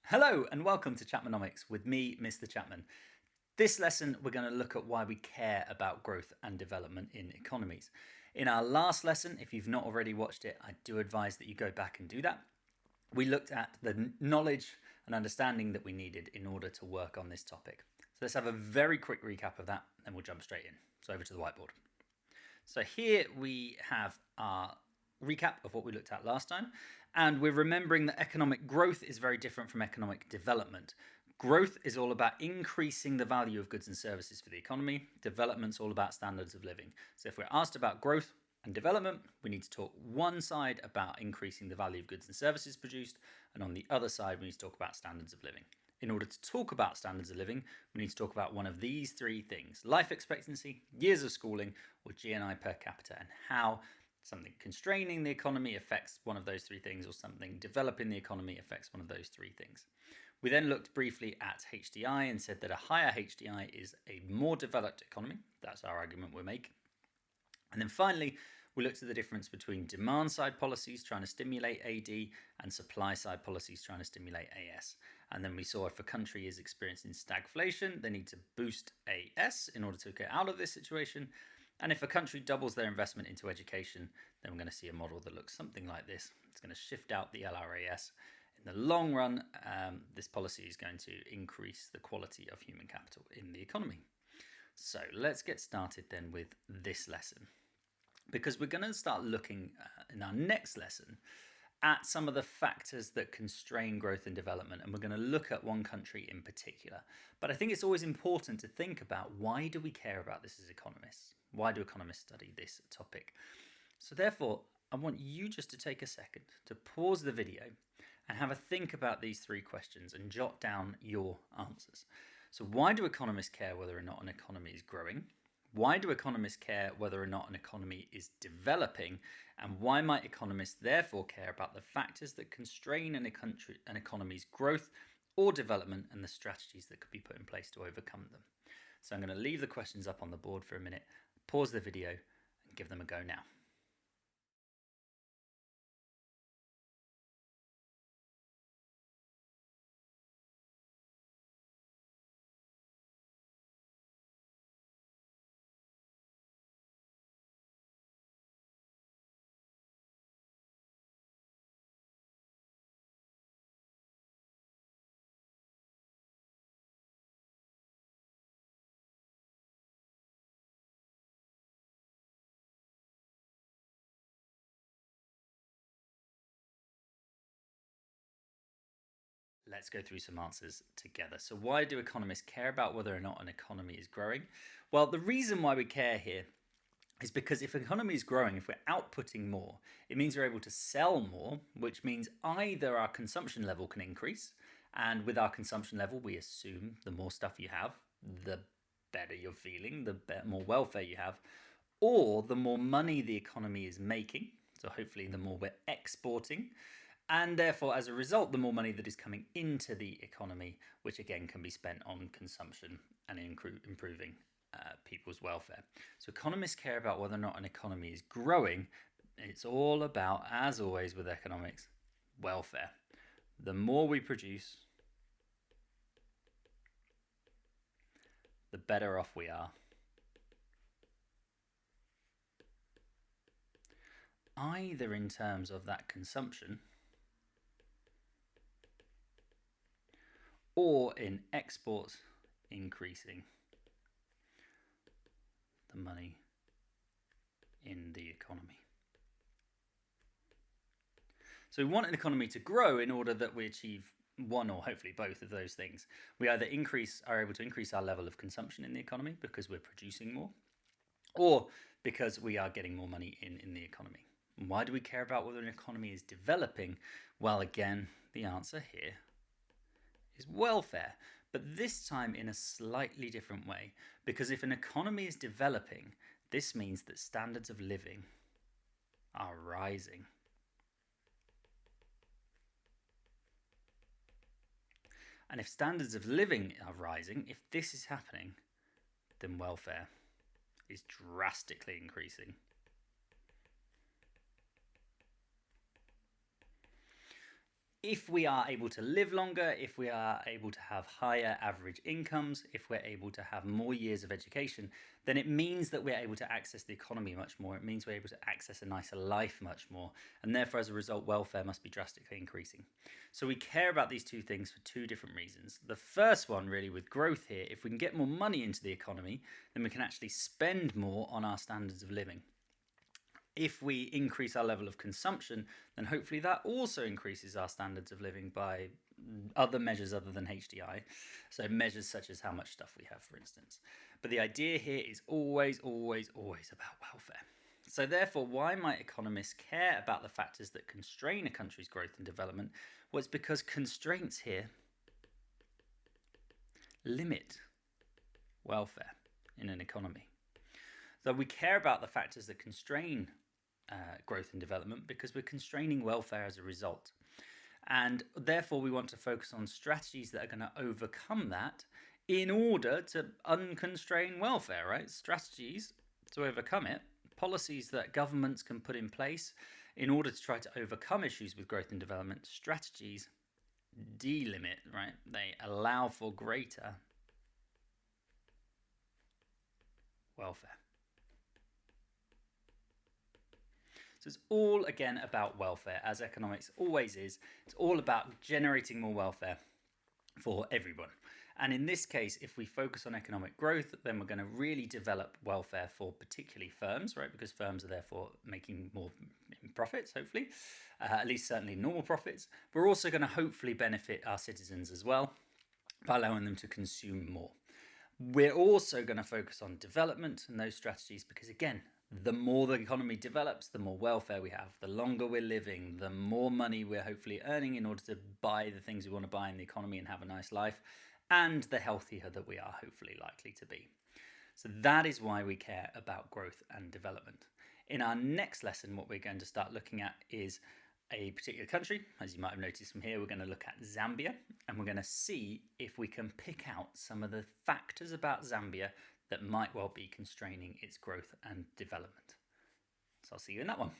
Hello and welcome to Chapmanomics with me, Mr. Chapman. This lesson, we're going to look at why we care about growth and development in economies. In our last lesson, if you've not already watched it, I do advise that you go back and do that. We looked at the knowledge and understanding that we needed in order to work on this topic. So let's have a very quick recap of that, and we'll jump straight in. So over to the whiteboard. So here we have our recap of what we looked at last time, and we're remembering that economic growth is very different from economic development. Growth is all about increasing the value of goods and services for the economy. Development's all about standards of living. So if we're asked about growth and development, we need to talk one side about increasing the value of goods and services produced, and on the other side, we need to talk about standards of living. In order to talk about standards of living, we need to talk about one of these three things: life expectancy, years of schooling, or GNI per capita, and how something constraining the economy affects one of those three things, or something developing the economy affects one of those three things. We then looked briefly at HDI and said that a higher HDI is a more developed economy. That's our argument we're making. And then finally, we looked at the difference between demand side policies trying to stimulate AD and supply side policies trying to stimulate AS. And then we saw if a country is experiencing stagflation, they need to boost AS in order to get out of this situation. And if a country doubles their investment into education, then we're going to see a model that looks something like this. It's going to shift out the LRAS. In the long run, this policy is going to increase the quality of human capital in the economy. So let's get started then with this lesson, because we're going to start looking in our next lesson at some of the factors that constrain growth and development, and we're going to look at one country in particular. But I think it's always important to think about, why do we care about this as economists? Why do economists study this topic? So therefore, I want you just to take a second to pause the video and have a think about these three questions and jot down your answers. So why do economists care whether or not an economy is growing? Why do economists care whether or not an economy is developing? And why might economists therefore care about the factors that constrain an economy's growth or development, and the strategies that could be put in place to overcome them? So I'm going to leave the questions up on the board for a minute, pause the video, and give them a go now. Let's go through some answers together. So why do economists care about whether or not an economy is growing? Well, the reason why we care here is because if an economy is growing, if we're outputting more, it means we're able to sell more, which means either our consumption level can increase, and with our consumption level, we assume the more stuff you have, the better you're feeling, the more welfare you have, or the more money the economy is making. So hopefully the more we're exporting, and therefore, as a result, the more money that is coming into the economy, which again can be spent on consumption and improving people's welfare. So economists care about whether or not an economy is growing. It's all about, as always with economics, welfare. The more we produce, the better off we are. Either in terms of that consumption, or in exports increasing the money in the economy. So we want an economy to grow in order that we achieve one or hopefully both of those things. We either are able to increase our level of consumption in the economy because we're producing more, or because we are getting more money in the economy. And why do we care about whether an economy is developing? Well, again, the answer here is welfare, but this time in a slightly different way, because if an economy is developing, this means that standards of living are rising. And if standards of living are rising, if this is happening, then welfare is drastically increasing. If we are able to live longer, if we are able to have higher average incomes, if we're able to have more years of education, then it means that we're able to access the economy much more. It means we're able to access a nicer life much more. And therefore, as a result, welfare must be drastically increasing. So we care about these two things for two different reasons. The first one, really, with growth here, if we can get more money into the economy, then we can actually spend more on our standards of living. If we increase our level of consumption, then hopefully that also increases our standards of living by other measures other than HDI. So measures such as how much stuff we have, for instance. But the idea here is always, always, always about welfare. So therefore, why might economists care about the factors that constrain a country's growth and development? Well, it's because constraints here limit welfare in an economy. So we care about the factors that constrain growth and development because we're constraining welfare as a result. And therefore, we want to focus on strategies that are going to overcome that in order to unconstrain welfare, right? Strategies to overcome it, policies that governments can put in place in order to try to overcome issues with growth and development. Strategies delimit, right? They allow for greater welfare. So it's all, again, about welfare, as economics always is. It's all about generating more welfare for everyone. And in this case, if we focus on economic growth, then we're going to really develop welfare for particularly firms, right? Because firms are therefore making more profits, hopefully, at least certainly normal profits. We're also going to hopefully benefit our citizens as well by allowing them to consume more. We're also going to focus on development and those strategies because, again, the more the economy develops, the more welfare we have, the longer we're living, the more money we're hopefully earning in order to buy the things we want to buy in the economy and have a nice life, and the healthier that we are hopefully likely to be. So that is why we care about growth and development. In our next lesson, what we're going to start looking at is a particular country. As you might have noticed from here, we're going to look at Zambia, and we're going to see if we can pick out some of the factors about Zambia that might well be constraining its growth and development. So I'll see you in that one.